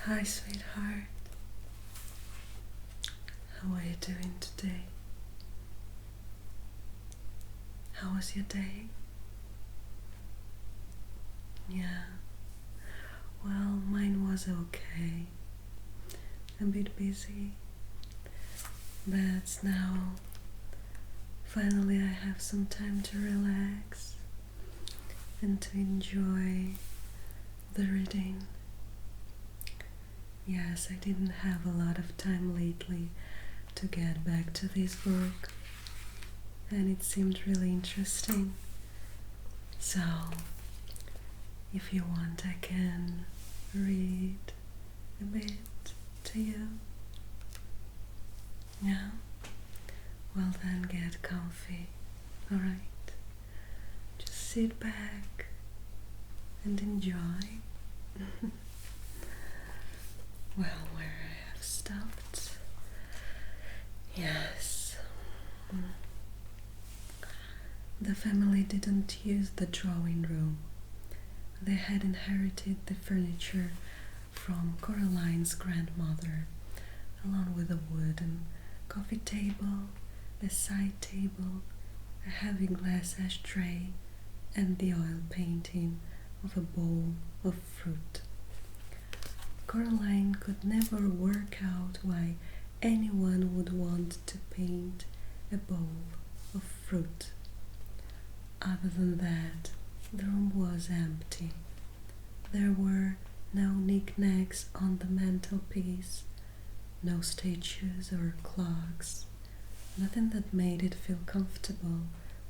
Hi, sweetheart. How are you doing today? How was your day? Yeah. Well, mine was okay. A bit busy. But now, finally, I have some time to relax and to enjoy the reading. Yes, I didn't have a lot of time lately to get back to this book, and it seemed really interesting. So, if you want, I can read a bit to you. Yeah? Well then, get comfy, alright? Just sit back and enjoy. Well, where I have stopped. Yes. The family didn't use the drawing room. They had inherited the furniture from Coraline's grandmother, along with a wooden coffee table, a side table, a heavy glass ashtray, and the oil painting of a bowl of fruit. Coraline could never work out why anyone would want to paint a bowl of fruit. Other than that, the room was empty. There were no knickknacks on the mantelpiece, no statues or clocks, nothing that made it feel comfortable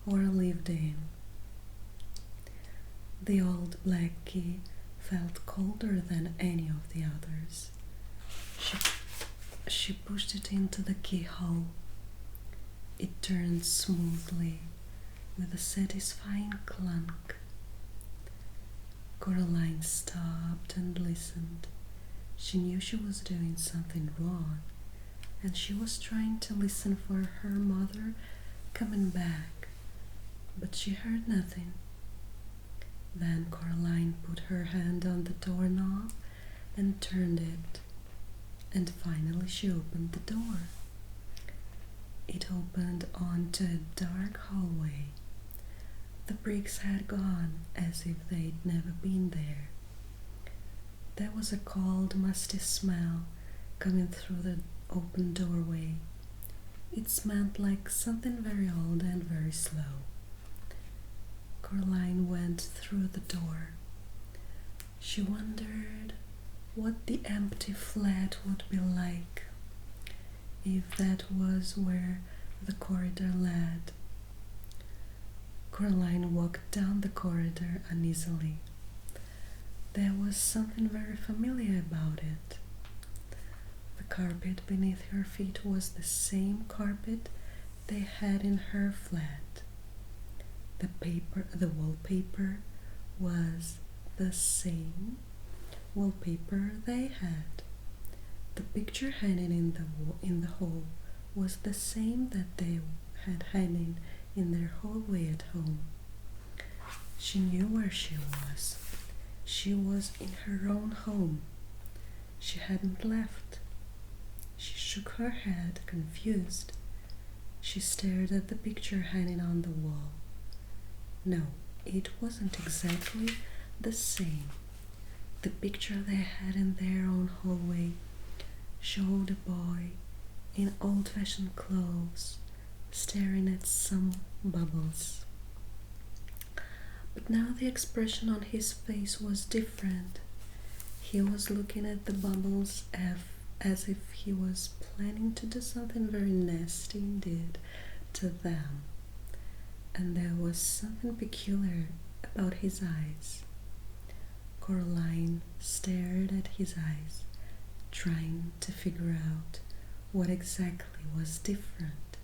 or lived in. The old black key felt colder than any of the others. She pushed it into the keyhole. It turned smoothly with a satisfying clunk. Coraline stopped and listened. She knew she was doing something wrong, and she was trying to listen for her mother coming back, but she heard nothing. Then Coraline put her hand on the doorknob and turned it, and finally she opened the door. It opened onto a dark hallway. The bricks had gone as if they'd never been there. There was a cold, musty smell coming through the open doorway. It smelled like something very old and very slow. Coraline went through the door. She wondered what the empty flat would be like, if that was where the corridor led. Coraline walked down the corridor uneasily. There was something very familiar about it. The carpet beneath her feet was the same carpet they had in her flat. The wallpaper was the same wallpaper they had. The picture hanging in the hall was the same that they had hanging in their hallway at home. She knew where she was. She was in her own home. She hadn't left. She shook her head, confused. She stared at the picture hanging on the wall. No, it wasn't exactly the same. The picture they had in their own hallway showed a boy in old-fashioned clothes staring at some bubbles. But now the expression on his face was different. He was looking at the bubbles as if he was planning to do something very nasty indeed to them. And there was something peculiar about his eyes. Coraline stared at his eyes, trying to figure out what exactly was different.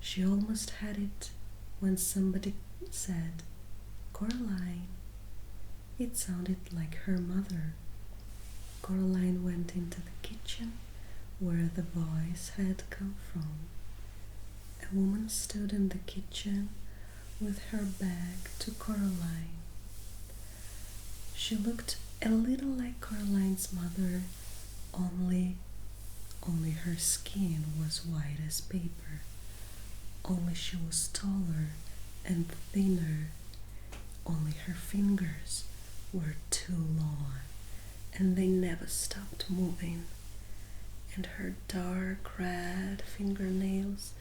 She almost had it when somebody said, "Coraline." It sounded like her mother. Coraline went into the kitchen where the voice had come from. A woman stood in the kitchen with her back to Coraline. She looked a little like Coraline's mother, Only her skin was white as paper. Only she was taller and thinner. Only her fingers were too long, and they never stopped moving. And her dark red fingernails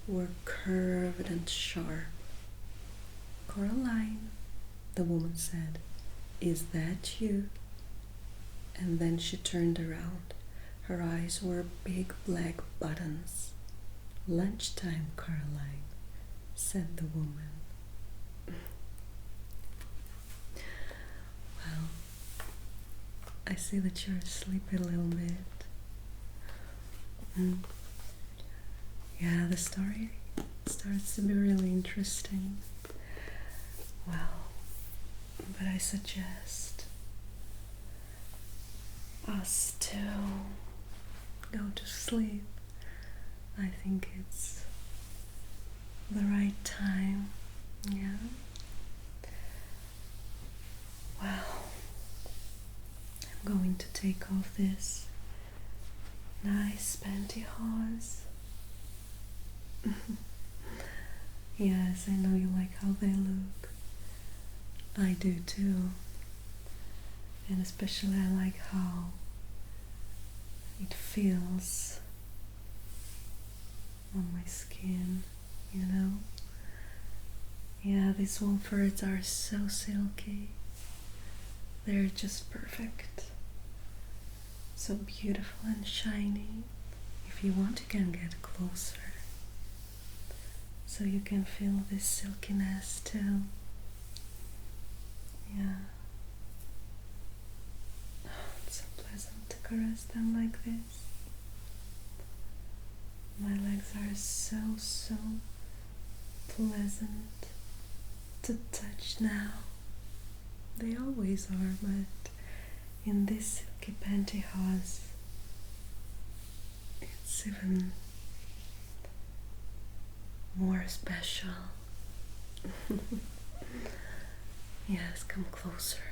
were curved and sharp. "Coraline," the woman said, "is that you?" And then she turned around. Her eyes were big black buttons. "Lunchtime, Caroline," said the woman. Well, I see that you're asleep a little bit. Yeah, the story starts to be really interesting. Well, but I suggest us to go to sleep. I think it's the right time. Yeah. Well, I'm going to take off this nice pantyhose. Yes, I know you like how they look. I do too. And especially I like how it feels on my skin, you know? Yeah, these Wolfords are so silky. They're just perfect. So beautiful and shiny. If you want, you can get closer, so you can feel this silkiness too. Yeah. Oh, it's so pleasant to caress them like this. My legs are so pleasant to touch now. They always are, but in this silky pantyhose, it's even more special. Yes, come closer.